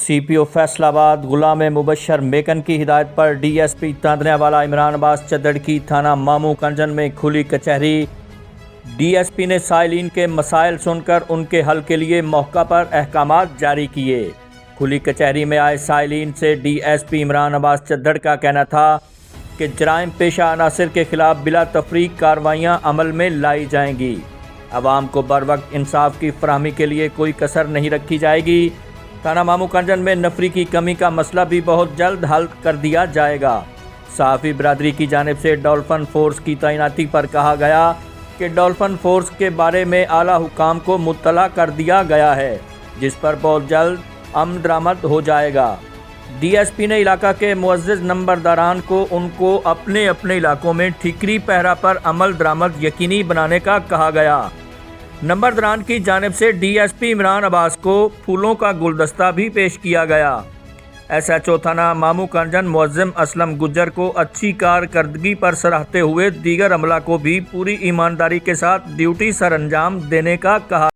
CPO فیصلہ آباد غلام مبشر میکن کی ہدایت پر DSP تاندنے والا عمران عباس چدڑ کی تھانہ مامو کنجن میں کھلی کچہری۔ DSP نے سائلین کے مسائل سن کر ان کے حل کے لیے موقع پر احکامات جاری کیے۔ کھلی کچہری میں آئے سائلین سے DSP عمران عباس چدڑ کا کہنا تھا کہ جرائم پیشہ عناصر کے خلاف بلا تفریق کارروائیاں عمل میں لائی جائیں گی۔ عوام کو بروقت انصاف کی فراہمی کے لیے کوئی کسر نہیں رکھی جائے گی۔ تھانہ مامو کنجن میں نفری کی کمی کا مسئلہ بھی بہت جلد حل کر دیا جائے گا۔ صحافی برادری کی جانب سے ڈولفن فورس کی تعیناتی پر کہا گیا کہ ڈولفن فورس کے بارے میں اعلیٰ حکام کو مطلع کر دیا گیا ہے، جس پر بہت جلد عمل درآمد ہو جائے گا۔ DSP نے علاقہ کے معزز نمبرداران کو ان کو اپنے اپنے علاقوں میں ٹھیکری پہرا پر عمل درآمد یقینی بنانے کا کہا گیا۔ نمبرداران کی جانب سے DSP عمران عباس کو پھولوں کا گلدستہ بھی پیش کیا گیا۔ SHO تھانہ مامو کنجن معظم اسلم گجر کو اچھی کارکردگی پر سراہتے ہوئے دیگر عملہ کو بھی پوری ایمانداری کے ساتھ ڈیوٹی سر انجام دینے کا کہا۔